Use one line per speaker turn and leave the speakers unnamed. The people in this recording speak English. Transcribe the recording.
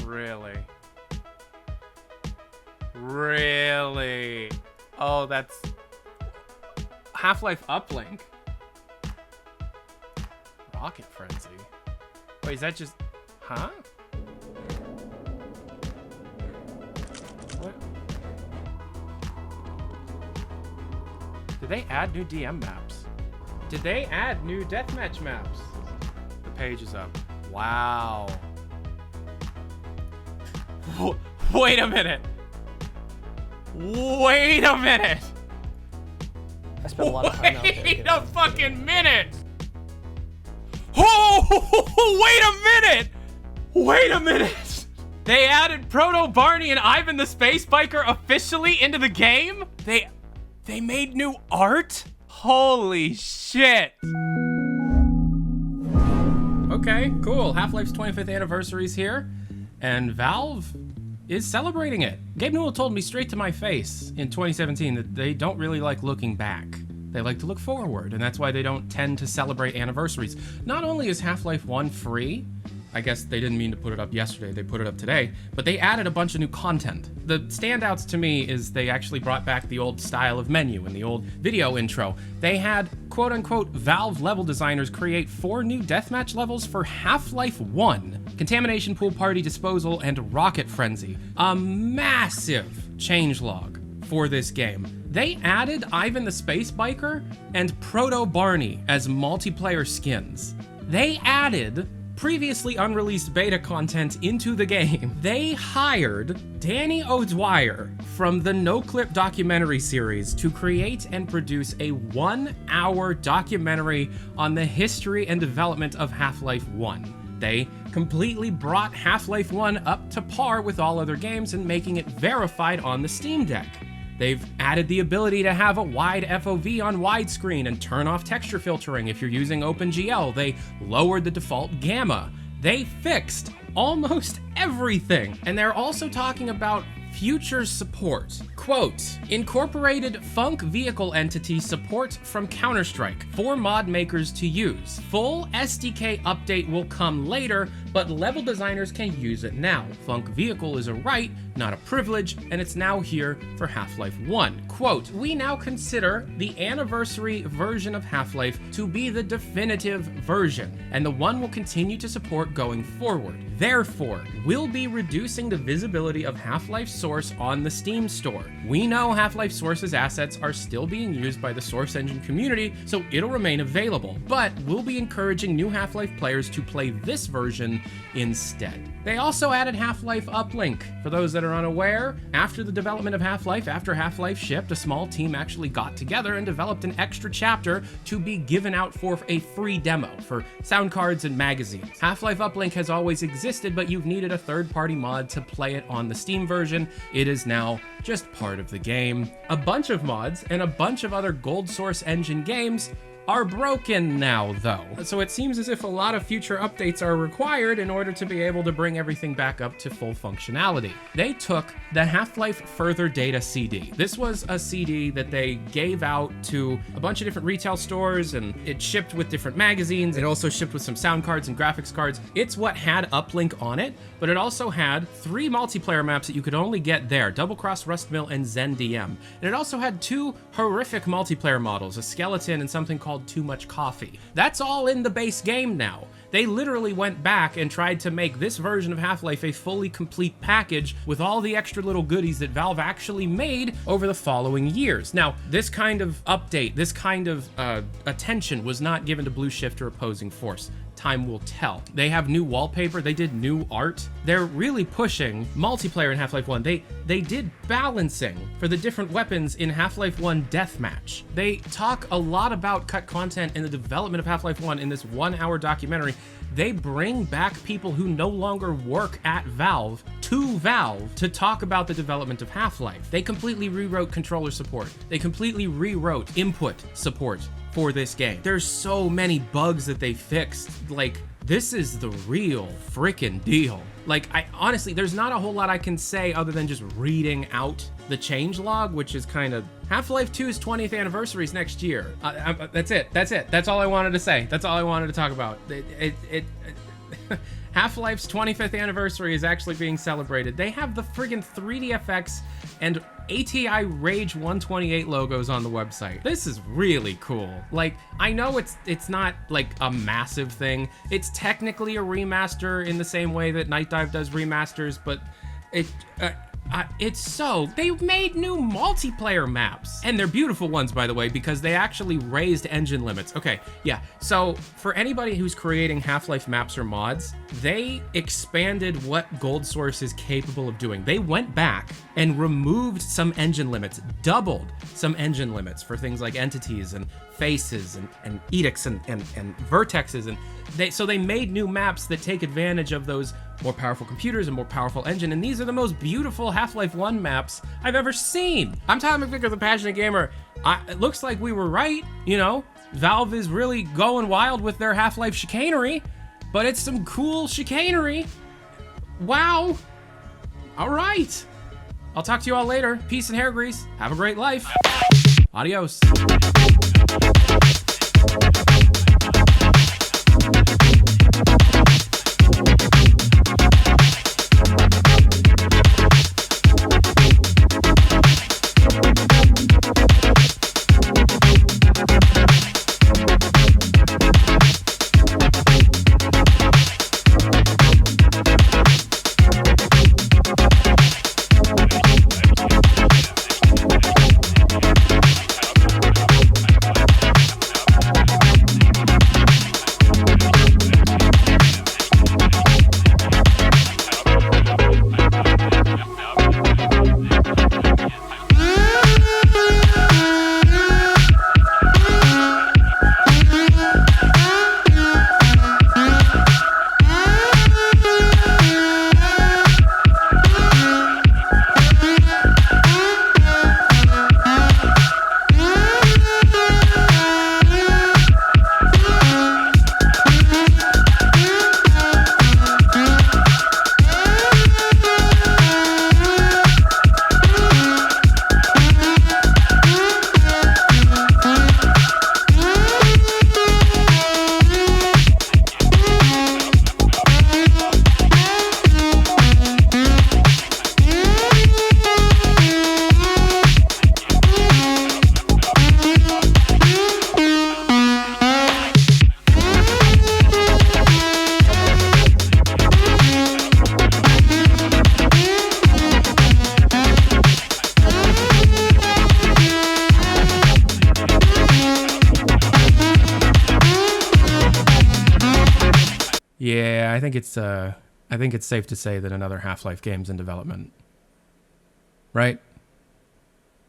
Really? Really? Oh, that's Half-Life Uplink. Rocket Frenzy. Wait, is that just... Huh? What? Did they add new DM maps? Did they add new deathmatch maps? The page is up. Wow. Wait a minute. Wait a minute.
I spent a lot of time out there.
Wait a fucking minute. Oh, wait a minute. Wait a minute. They added Proto Barney and Ivan the Space Biker officially into the game? They made new art? Holy shit. Okay, cool. Half-Life's 25th anniversary is here, and Valve is celebrating it. Gabe Newell told me straight to my face in 2017 that they don't really like looking back. They like to look forward, and that's why they don't tend to celebrate anniversaries. Not only is Half-Life 1 free, I guess they didn't mean to put it up yesterday, they put it up today, but they added a bunch of new content. The standouts to me is they actually brought back the old style of menu and the old video intro. They had quote-unquote Valve level designers create 4 new deathmatch levels for Half-Life 1, Contamination Pool Party Disposal, and Rocket Frenzy. A massive changelog for this game. They added Ivan the Space Biker and Proto Barney as multiplayer skins. They added previously unreleased beta content into the game. They hired Danny O'Dwyer from the No Clip documentary series to create and produce a 1-hour documentary on the history and development of Half-Life 1. They completely brought Half-Life 1 up to par with all other games and making it verified on the Steam Deck. They've added the ability to have a wide FOV on widescreen and turn off texture filtering if you're using OpenGL. They lowered the default gamma. They fixed almost everything. And they're also talking about future support. Quote, incorporated Funk vehicle entity support from Counter-Strike for mod makers to use. Full SDK update will come later, but level designers can use it now. Funk vehicle is a right, not a privilege, and it's now here for Half-Life 1. Quote, we now consider the anniversary version of Half-Life to be the definitive version, and the one will continue to support going forward. Therefore, we'll be reducing the visibility of Half-Life Source on the Steam store. We know Half-Life Source's assets are still being used by the Source Engine community, so it'll remain available, but we'll be encouraging new Half-Life players to play this version instead. They also added Half-Life Uplink. For those that are unaware, after the development of Half-Life, after Half-Life shipped, a small team actually got together and developed an extra chapter to be given out for a free demo for sound cards and magazines. Half-Life Uplink has always existed, but you've needed a third-party mod to play it on the Steam version. It is now just part of the game. A bunch of mods and a bunch of other Gold Source Engine games are broken now, though. So it seems as if a lot of future updates are required in order to be able to bring everything back up to full functionality. They took the Half-Life Further Data CD. This was a CD that they gave out to a bunch of different retail stores, and it shipped with different magazines. It also shipped with some sound cards and graphics cards. It's what had Uplink on it, but it also had 3 multiplayer maps that you could only get there, Double Cross, Rustmill, and Zen DM. And it also had 2 horrific multiplayer models, a skeleton and something called Too Much Coffee. That's all in the base game now. They literally went back and tried to make this version of Half-Life a fully complete package with all the extra little goodies that Valve actually made over the following years. Now, this kind of update, this kind of attention was not given to Blue Shift or Opposing Force. Time will tell. They have new wallpaper, they did new art. They're really pushing multiplayer in Half-Life 1. They did balancing for the different weapons in Half-Life 1 Deathmatch. They talk a lot about cut content in the development of Half-Life 1 in this 1-hour documentary. They bring back people who no longer work at Valve to Valve to talk about the development of Half-Life. They completely rewrote controller support. They completely rewrote input support for this game. There's so many bugs that they fixed. Like, this is the real freaking deal. Like, I honestly, there's not a whole lot I can say other than just reading out the changelog, which is kind of Half-Life 2's 20th anniversary is next year. That's it. That's all I wanted to say. That's all I wanted to talk about. Half-Life's 25th anniversary is actually being celebrated. They have the friggin' 3DFX and ATI Rage 128 logos on the website. This is really cool. Like, I know it's not like a massive thing. It's technically a remaster in the same way that Night Dive does remasters, but they've made new multiplayer maps, and they're beautiful ones, by the way, because they actually raised engine limits. Okay, yeah, so for anybody who's creating Half-Life maps or mods, they expanded what Gold Source is capable of doing. They went back and removed some engine limits, doubled some engine limits for things like entities and faces and edicts and vertexes, and so they made new maps that take advantage of those more powerful computers and more powerful engine, and these are the most beautiful Half-Life 1 maps I've ever seen. I'm Tyler McVicker, the Passionate Gamer. It looks like we were right, you know? Valve is really going wild with their Half-Life chicanery, but it's some cool chicanery. Wow. All right. I'll talk to you all later. Peace and hair grease. Have a great life. Adios. Yeah, I think it's safe to say that another Half-Life game's in development. Right?